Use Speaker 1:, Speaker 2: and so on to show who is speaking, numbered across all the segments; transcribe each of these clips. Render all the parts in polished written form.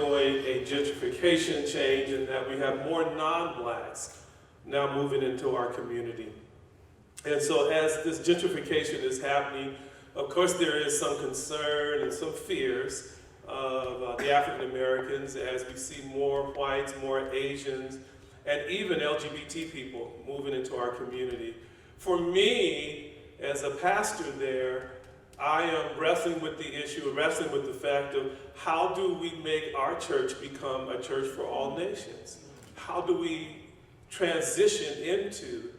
Speaker 1: undergoing a gentrification change in that we have more non-blacks now moving into our community. And so as this gentrification is happening, of course there is some concern and some fears of the African Americans as we see more whites, more Asians, and even LGBT people moving into our community. For me, as a pastor there, I am wrestling with the issue, wrestling with the fact of how do we make our church become a church for all nations? How do we transition into,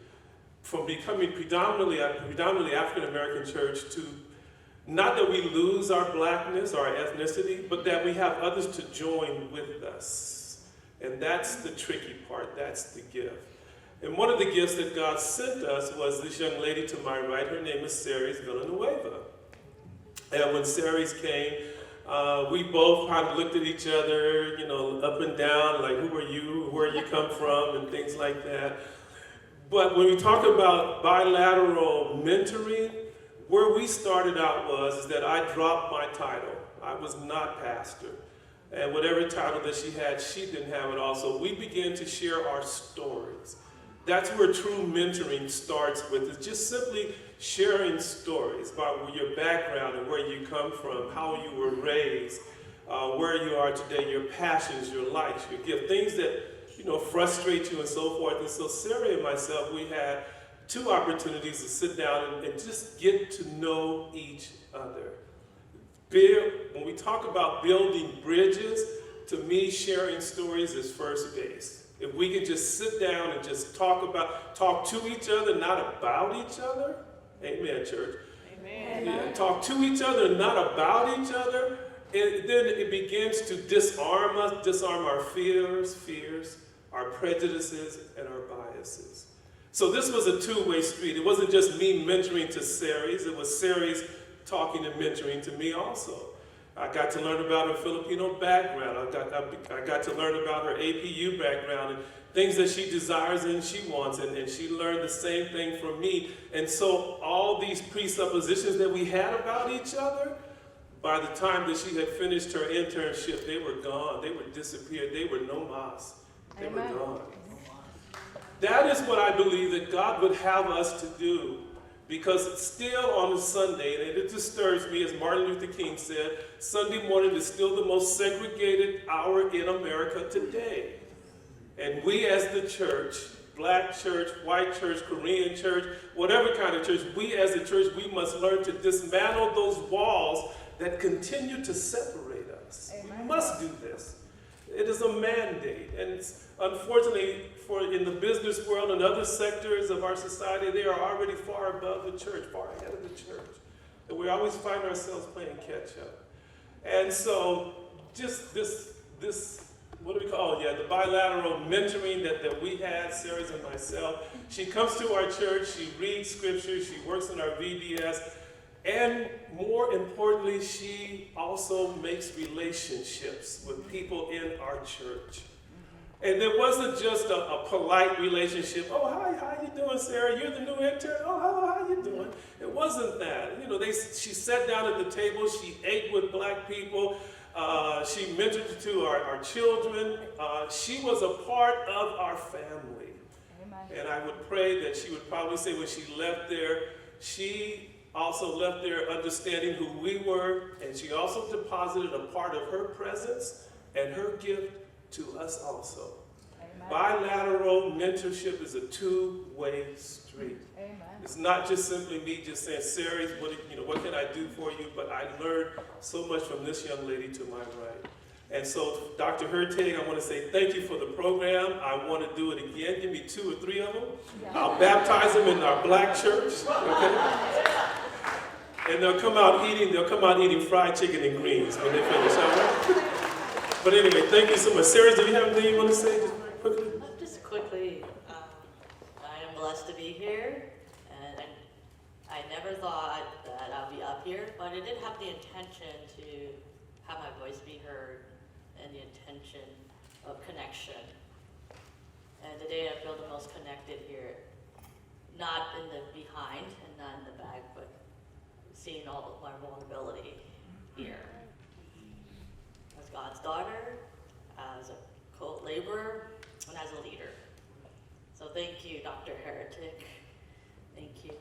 Speaker 1: from becoming predominantly African American church to, not that we lose our blackness, our ethnicity, but that we have others to join with us. And that's the tricky part, that's the gift. And one of the gifts that God sent us was this young lady to my right. Her name is Ceres Villanueva. And when Ceres came, we both kind of looked at each other, you know, up and down, like, who are you, where you come from, and things like that. But when we talk about bilateral mentoring, where we started out was that I dropped my title. I was not pastor. And whatever title that she had, she didn't have it also. We began to share our stories. That's where true mentoring starts with. It's just simply sharing stories about your background and where you come from, how you were raised, where you are today, your passions, your likes, your gifts, things that, you know, frustrate you and so forth. And so Sarah and myself, we had 2 opportunities to sit down and just get to know each other. When we talk about building bridges, to me, sharing stories is first base. If we can just sit down and just talk to each other, not about each other. Amen, church.
Speaker 2: Amen.
Speaker 1: Yeah, talk to each other, not about each other. And then it begins to disarm us, disarm our fears, our prejudices, and our biases. So this was a 2-way street. It wasn't just me mentoring to Ceres, it was Ceres talking and mentoring to me also. I got to learn about her Filipino background. I got to learn about her APU background and things that she desires and she wants, and she learned the same thing from me. And so all these presuppositions that we had about each other, by the time that she had finished her internship, they were gone. They were disappeared. They were no mas. They were gone. That is what I believe that God would have us to do. Because still on a Sunday, and it disturbs me, as Martin Luther King said, Sunday morning is still the most segregated hour in America today. And we as the church, black church, white church, Korean church, whatever kind of church, we as a church, we must learn to dismantle those walls that continue to separate us. Amen. We must do this. It is a mandate. And it's, unfortunately, in the business world and other sectors of our society, they are already far above the church, far ahead of the church. And we always find ourselves playing catch up. And so just this what do we call it? Yeah, the bilateral mentoring that we had, Sarah and myself. She comes to our church, she reads scripture, she works in our VBS, and more importantly, she also makes relationships with people in our church. And it wasn't just a polite relationship. Oh, hi, how you doing, Sarah? You're the new intern? Oh, hello, how you doing? It wasn't that. You know, she sat down at the table, she ate with black people, she mentored to our children. She was a part of our family. Amen. And I would pray that she would probably say when she left there, she also left there understanding who we were, and she also deposited a part of her presence and her gift to us also. Amen. Bilateral mentorship is a 2-way street. Amen. It's not just simply me just saying, Sarah, what can I do for you? But I learned so much from this young lady to my right. And so, Dr. Hertig, I want to say thank you for the program. I want to do it again. Give me 2 or 3 of them. Yeah. I'll baptize them in our black church. Okay? And they'll come out eating fried chicken and greens when they finish. All right? But anyway, thank you so much. Sarah, do you have anything you want to say just very quickly?
Speaker 2: Just quickly, I am blessed to be here, and I never thought that I'd be up here, but I did have the intention to have my voice be heard and the intention of connection. And today I feel the most connected here, not in the behind and not in the back, but seeing all of my vulnerability here. As God's daughter, thank you, Dr. Heretic. Thank you.